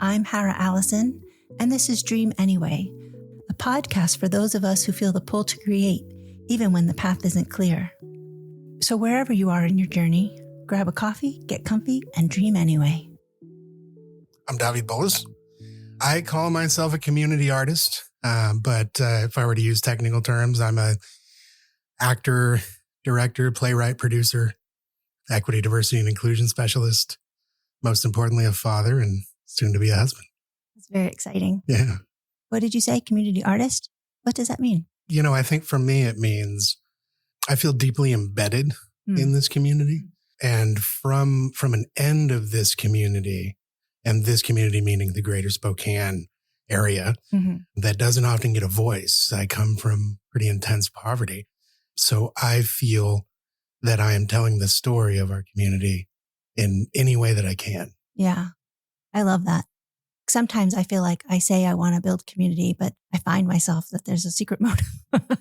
I'm Allison, and this is Dream Anyway, a podcast for those of us who feel the pull to create, even when the path isn't clear. So wherever you are in your journey, grab a coffee, get comfy, and dream anyway. I'm Dahveed Bullis. I call myself a community artist, but if I were to use technical terms, I'm a actor, director, playwright, producer, equity, diversity, and inclusion specialist. Most importantly, a father and soon to be a husband. That's very exciting. Yeah. What did you say? Community artist? What does that mean? You know, I think for me, it means I feel deeply embedded in this community. And from an end of this community, and this community meaning the greater Spokane area, that doesn't often get a voice. I come from pretty intense poverty. So I feel that I am telling the story of our community in any way that I can. Yeah, I love that. Sometimes I feel like I say I want to build community, but I find myself that there's a secret motive.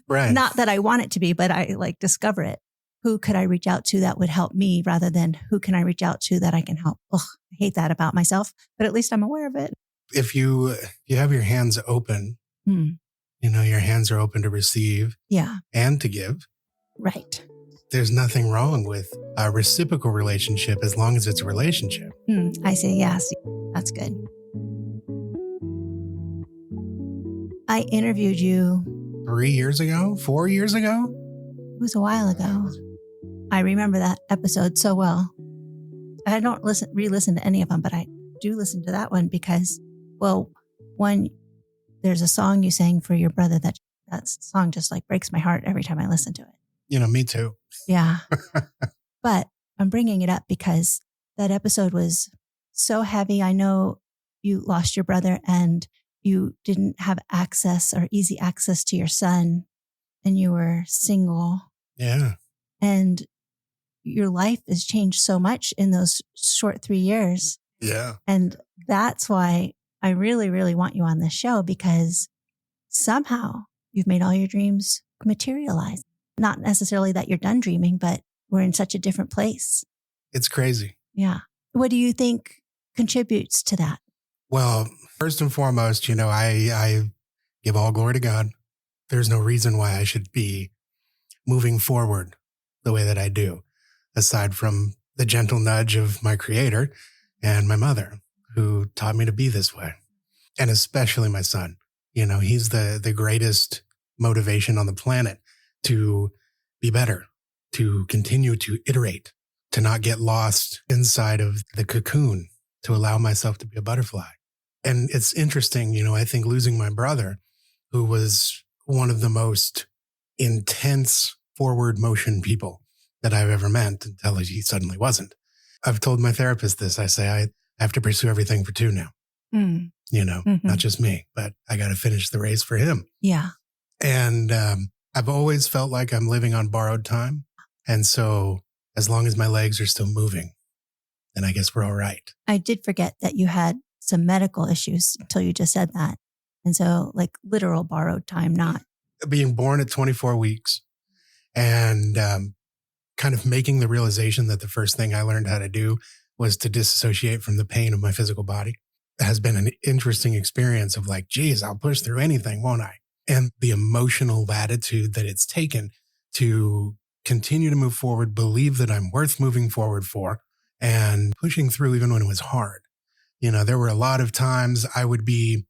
Right. Not that I want it to be, but I discover it. Who could I reach out to that would help me rather than who can I reach out to that I can help? Ugh, I hate that about myself, but at least I'm aware of it. If you have your hands open, your hands are open to receive and to give. Right. There's nothing wrong with a reciprocal relationship as long as it's a relationship. I see. Yes. That's good. I interviewed you 4 years ago. It was a while ago. I remember that episode so well. I don't re-listen to any of them, but I do listen to that one because, there's a song you sang for your brother that song just like breaks my heart every time I listen to it. You know, me too. Yeah. But I'm bringing it up because that episode was so heavy. I know you lost your brother and you didn't have access or easy access to your son and you were single. Yeah. And your life has changed so much in those short 3 years. Yeah. And that's why I really, really want you on this show because somehow you've made all your dreams materialize. Not necessarily that you're done dreaming, but we're in such a different place. It's crazy. Yeah. What do you think contributes to that? Well, first and foremost, I give all glory to God. There's no reason why I should be moving forward the way that I do, aside from the gentle nudge of my creator and my mother, who taught me to be this way. And especially my son. He's the greatest motivation on the planet to be better, to continue to iterate, to not get lost inside of the cocoon, to allow myself to be a butterfly. And it's interesting, I think losing my brother, who was one of the most intense forward motion people that I've ever met until he suddenly wasn't. I've told my therapist this. I say, I have to pursue everything for two now, not just me, but I got to finish the race for him. Yeah. And I've always felt like I'm living on borrowed time. And so as long as my legs are still moving, then I guess we're all right. I did forget that you had some medical issues until you just said that. And so like literal borrowed time, not. Being born at 24 weeks and kind of making the realization that the first thing I learned how to do was to disassociate from the pain of my physical body. It has been an interesting experience of like, geez, I'll push through anything, won't I? And the emotional latitude that it's taken to continue to move forward, believe that I'm worth moving forward for, and pushing through even when it was hard. There were a lot of times I would be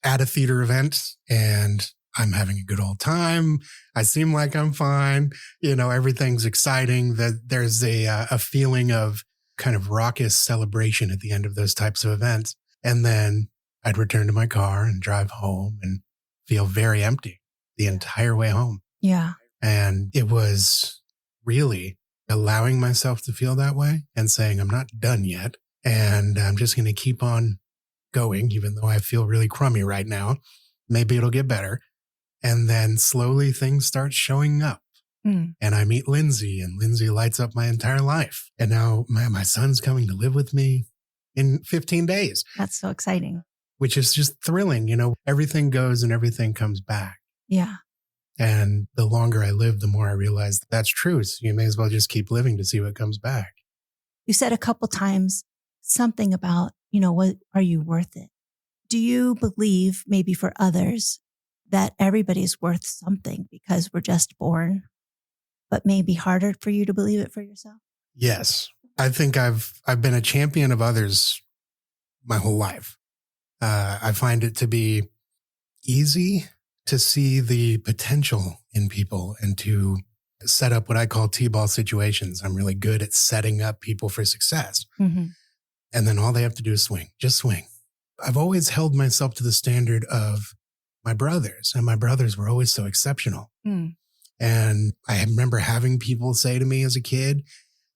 at a theater event and I'm having a good old time. I seem like I'm fine. Everything's exciting. That there's a feeling of kind of raucous celebration at the end of those types of events. And then I'd return to my car and drive home and feel very empty the entire way home. Yeah. And it was really allowing myself to feel that way and saying, I'm not done yet. And I'm just going to keep on going, even though I feel really crummy right now. Maybe it'll get better. And then slowly things start showing up. And I meet Lindsay and Lindsay lights up my entire life. And now my son's coming to live with me in 15 days. That's so exciting. Which is just thrilling. Everything goes and everything comes back. Yeah. And the longer I live, the more I realize that's true. So you may as well just keep living to see what comes back. You said a couple times something about what are you worth it? Do you believe maybe for others that everybody's worth something because we're just born, but maybe harder for you to believe it for yourself? Yes. I think I've been a champion of others my whole life. I find it to be easy to see the potential in people and to set up what I call T-ball situations. I'm really good at setting up people for success. Mm-hmm. And then all they have to do is swing, just swing. I've always held myself to the standard of my brothers, and my brothers were always so exceptional. Mm. And I remember having people say to me as a kid,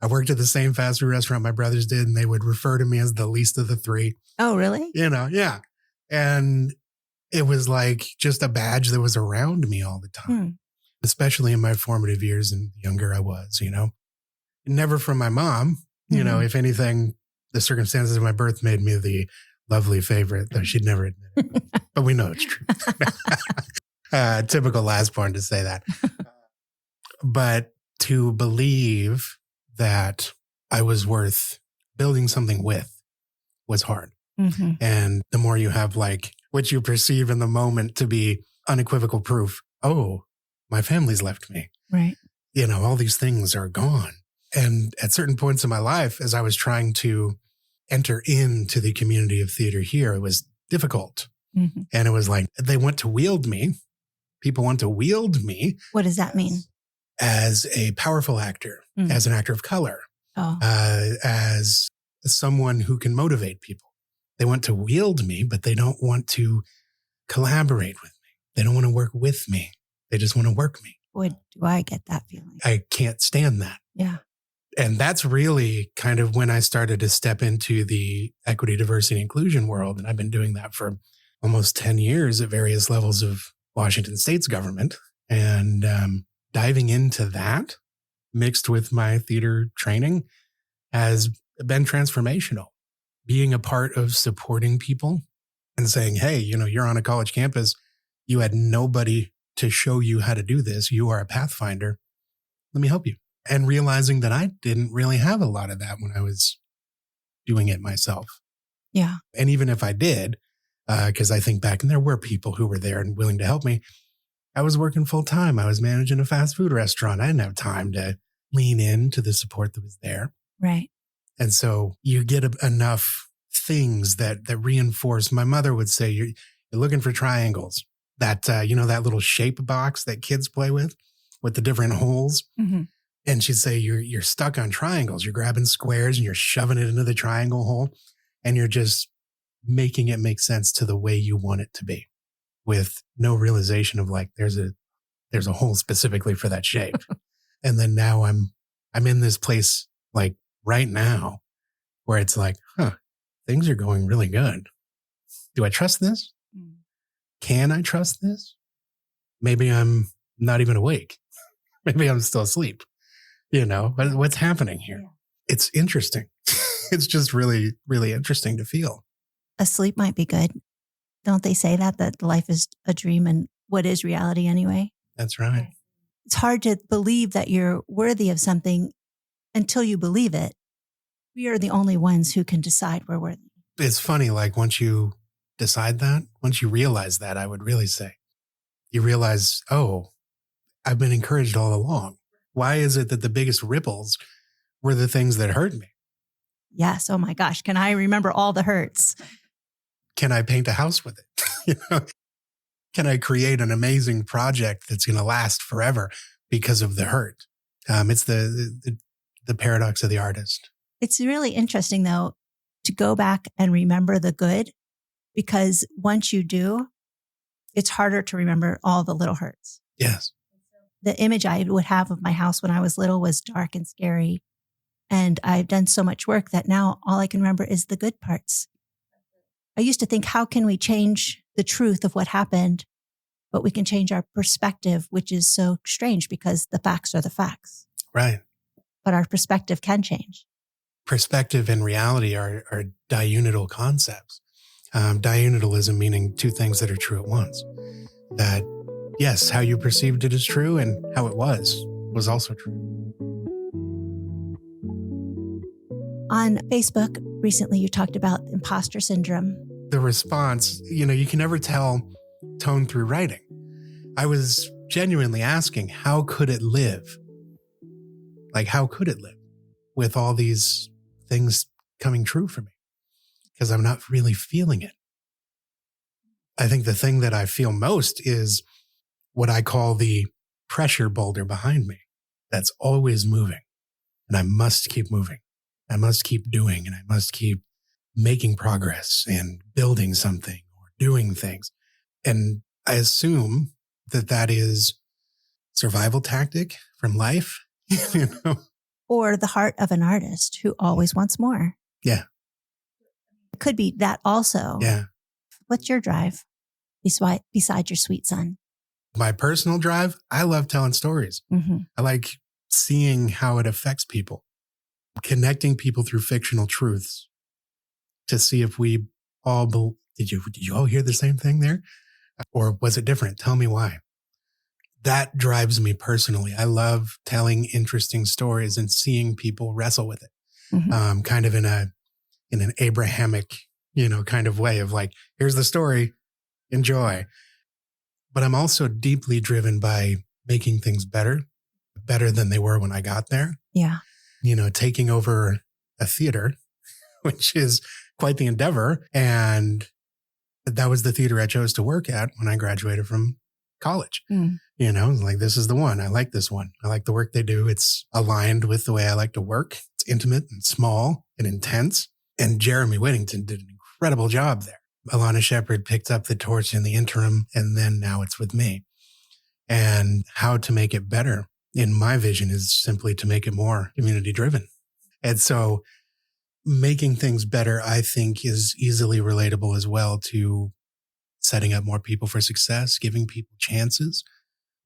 I worked at the same fast food restaurant my brothers did, and they would refer to me as the least of the three. Oh, really? Yeah. And it was like just a badge that was around me all the time, especially in my formative years and the younger I was, Never from my mom. If anything, the circumstances of my birth made me the lovely favorite, though she'd never admit it. But we know it's true. Typical last-born to say that. But to believe that I was worth building something with was hard. Mm-hmm. And the more you have what you perceive in the moment to be unequivocal proof, oh, my family's left me. Right. All these things are gone. And at certain points in my life, as I was trying to enter into the community of theater here, it was difficult. Mm-hmm. And it was like, they want to wield me. People want to wield me. What does that mean? As a powerful actor, as an actor of color, as someone who can motivate people. They want to wield me, but they don't want to collaborate with me. They don't want to work with me. They just want to work me. Boy, do I get that feeling. I can't stand that. Yeah. And that's really kind of when I started to step into the equity, diversity, and inclusion world. And I've been doing that for almost 10 years at various levels of Washington State's government. And diving into that mixed with my theater training has been transformational. Being a part of supporting people and saying, hey, you're on a college campus. You had nobody to show you how to do this. You are a pathfinder. Let me help you. And realizing that I didn't really have a lot of that when I was doing it myself. Yeah. And even if I did, because I think back and there were people who were there and willing to help me, I was working full time. I was managing a fast food restaurant. I didn't have time to lean into the support that was there. Right. And so you get enough things that reinforce. My mother would say, you're looking for triangles. That, that little shape box that kids play with the different holes. Mm-hmm. And she'd say, you're stuck on triangles. You're grabbing squares and you're shoving it into the triangle hole. And you're just making it make sense to the way you want it to be, with no realization of there's a hole specifically for that shape. And then now I'm in this place right now where it's things are going really good. Do I trust this? Can I trust this? Maybe I'm not even awake. Maybe I'm still asleep. What's happening here? Yeah. It's interesting. It's just really, really interesting to feel. Asleep might be good. Don't they say that life is a dream and what is reality anyway? That's right. It's hard to believe that you're worthy of something until you believe it. We are the only ones who can decide we're worthy. It's funny, once you decide that, once you realize that, I would really say, you realize, oh, I've been encouraged all along. Why is it that the biggest ripples were the things that hurt me? Yes. Oh my gosh. Can I remember all the hurts? Can I paint a house with it? Can I create an amazing project that's going to last forever because of the hurt? It's the paradox of the artist. It's really interesting, though, to go back and remember the good, because once you do, it's harder to remember all the little hurts. Yes. The image I would have of my house when I was little was dark and scary. And I've done so much work that now all I can remember is the good parts. I used to think, how can we change the truth of what happened? But we can change our perspective, which is so strange because the facts are the facts. Right. But our perspective can change. Perspective and reality are diunital concepts. Diunitalism meaning two things that are true at once. That, yes, how you perceived it is true and how it was also true. On Facebook, recently you talked about imposter syndrome. The response, you can never tell tone through writing. I was genuinely asking, how could it live? Like, how could it live with all these things coming true for me? Because I'm not really feeling it. I think the thing that I feel most is what I call the pressure boulder behind me that's always moving. And I must keep moving. I must keep doing, and I must keep making progress and building something or doing things. And I assume that that is survival tactic from life, Or the heart of an artist who always wants more. Yeah. It could be that also. Yeah. What's your drive besides your sweet son? My personal drive, I love telling stories. Mm-hmm. I like seeing how it affects people, connecting people through fictional truths to see if we all, did you all hear the same thing there? Or was it different? Tell me why. That drives me personally. I love telling interesting stories and seeing people wrestle with it. Mm-hmm. Kind of in an Abrahamic, kind of way of like, here's the story, enjoy. But I'm also deeply driven by making things better than they were when I got there. Yeah. Taking over a theater, which is quite the endeavor. And that was the theater I chose to work at when I graduated from college. Mm. Like, this is the one. I like this one. I like the work they do. It's aligned with the way I like to work. It's intimate and small and intense. And Jeremy Whittington did an incredible job there. Alana Shepard picked up the torch in the interim, and then now it's with me. And how to make it better, in my vision, is simply to make it more community driven. And so making things better, I think, is easily relatable as well to setting up more people for success, giving people chances,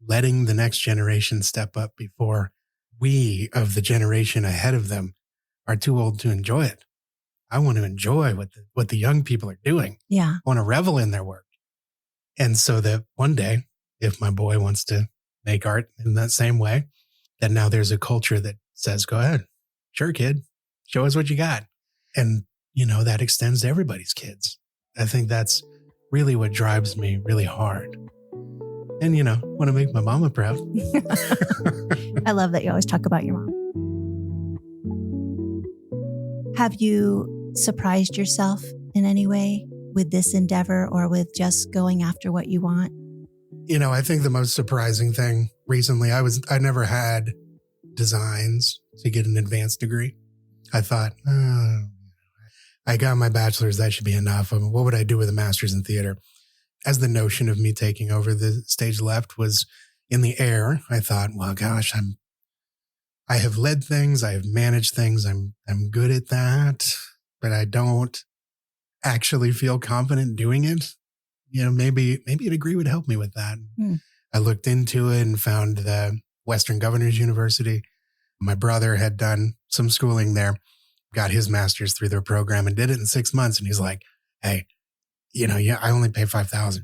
letting the next generation step up before we of the generation ahead of them are too old to enjoy it. I want to enjoy what the young people are doing. Yeah. I want to revel in their work. And so that one day, if my boy wants to make art in that same way, then now there's a culture that says, go ahead. Sure, kid. Show us what you got. And, that extends to everybody's kids. I think that's really what drives me really hard. And, want to make my mama proud. I love that you always talk about your mom. Have you surprised yourself in any way with this endeavor or with just going after what you want? I think the most surprising thing recently, I never had designs to get an advanced degree. I thought, I got my bachelor's, that should be enough. What would I do with a master's in theater? As the notion of me taking over the stage left was in the air, I thought, well, gosh, I have led things, I have managed things, I'm good at that, but I don't actually feel confident doing it. Maybe a degree would help me with that. I looked into it and found the Western Governors University. My brother had done some schooling there, got his master's through their program and did it in 6 months. And he's like, hey, I only pay $5,000.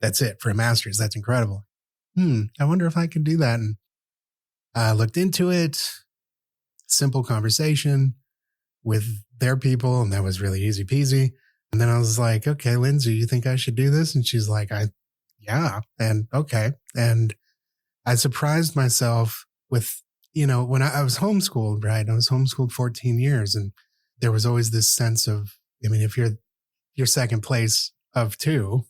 That's it for a master's. That's incredible. I wonder if I could do that. And I looked into it, simple conversation with their people. And that was really easy peasy. And then I was like, okay, Lindsay, you think I should do this? And she's like, yeah. And okay. And I surprised myself with, when I was homeschooled, right? I was homeschooled 14 years. And there was always this sense of, if you're second place of two,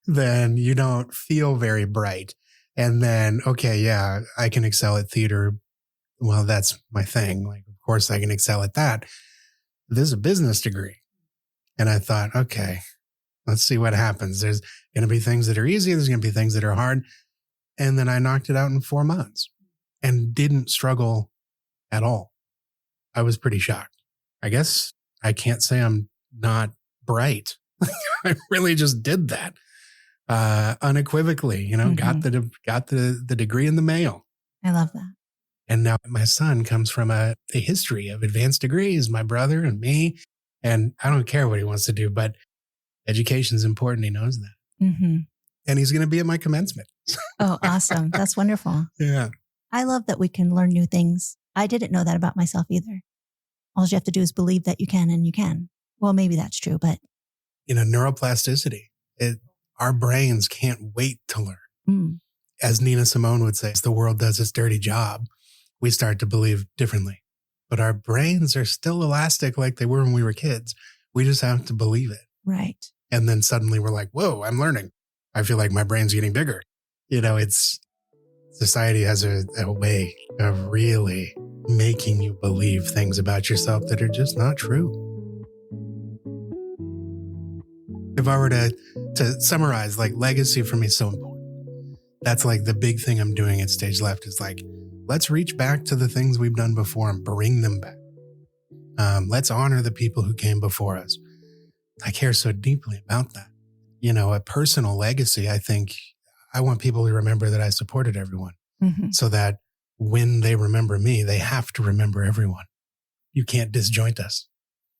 then you don't feel very bright. And then, okay, yeah, I can excel at theater. Well, that's my thing. Like, of course I can excel at that. This is a business degree. And I thought, okay, let's see what happens. There's going to be things that are easy. There's going to be things that are hard. And then I knocked it out in 4 months and didn't struggle at all. I was pretty shocked. I guess I can't say I'm not bright. I really just did that unequivocally, got the degree in the mail. I love that. And now my son comes from a history of advanced degrees, my brother and me. And I don't care what he wants to do, but education is important. He knows that. Mm-hmm. And he's going to be at my commencement. Oh, awesome. That's wonderful. Yeah. I love that we can learn new things. I didn't know that about myself either. All you have to do is believe that you can and you can. Well, maybe that's true, but. Neuroplasticity, our brains can't wait to learn. Mm. As Nina Simone would say, as the world does its dirty job, we start to believe differently. But our brains are still elastic like they were when we were kids. We just have to believe it. Right. And then suddenly we're like, whoa, I'm learning. I feel like my brain's getting bigger. Society has a way of really making you believe things about yourself that are just not true. If I were to summarize, like, legacy for me is so important. That's like the big thing I'm doing at Stage Left is like, let's reach back to the things we've done before and bring them back. Let's honor the people who came before us. I care so deeply about that. A personal legacy, I think I want people to remember that I supported everyone so that when they remember me, they have to remember everyone. You can't disjoint us.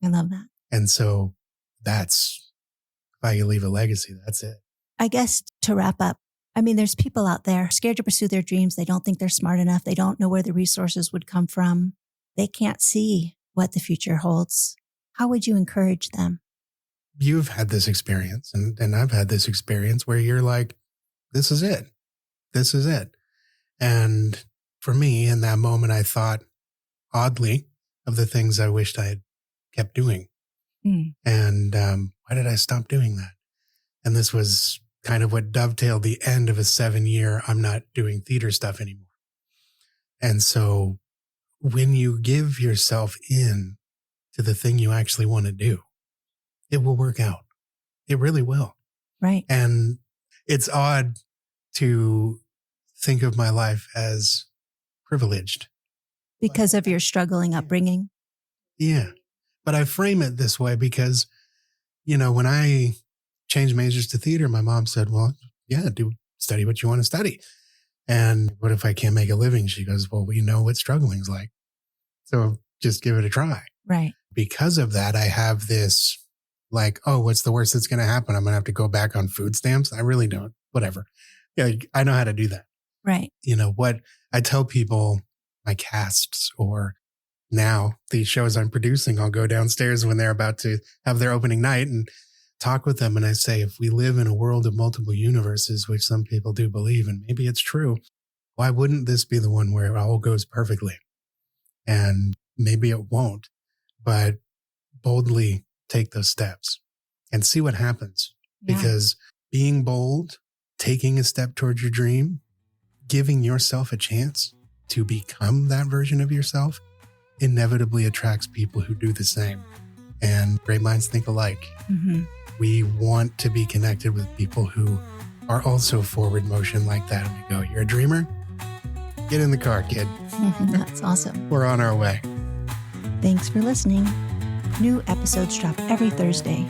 I love that. And so that's, if I could leave a legacy, that's it. I guess to wrap up, there's people out there scared to pursue their dreams. They don't think they're smart enough. They don't know where the resources would come from. They can't see what the future holds. How would you encourage them? You've had this experience and I've had this experience where you're like, this is it. This is it. And for me, in that moment, I thought oddly of the things I wished I had kept doing. And why did I stop doing that? And this was kind of what dovetailed the end of a 7-year, I'm not doing theater stuff anymore. And so when you give yourself in to the thing you actually want to do, it will work out. It really will. Right. And it's odd to think of my life as privileged. Because of your struggling upbringing? Yeah. But I frame it this way because, when I changed majors to theater, my mom said, well, yeah, study what you want to study. And what if I can't make a living? She goes, well, we know what struggling's like. So just give it a try. Right. Because of that, I have this like, oh, what's the worst that's going to happen? I'm going to have to go back on food stamps. I really don't. Whatever. Yeah, I know how to do that. Right. What I tell people, my casts or now these shows I'm producing, I'll go downstairs when they're about to have their opening night and talk with them. And I say, if we live in a world of multiple universes, which some people do believe, and maybe it's true, why wouldn't this be the one where it all goes perfectly? And maybe it won't, but boldly take those steps and see what happens. Yeah. Because being bold, taking a step towards your dream, giving yourself a chance to become that version of yourself inevitably attracts people who do the same. And great minds think alike. Mm-hmm. We want to be connected with people who are also forward motion like that. And we go, you're a dreamer? Get in the car, kid. That's awesome. We're on our way. Thanks for listening. New episodes drop every Thursday.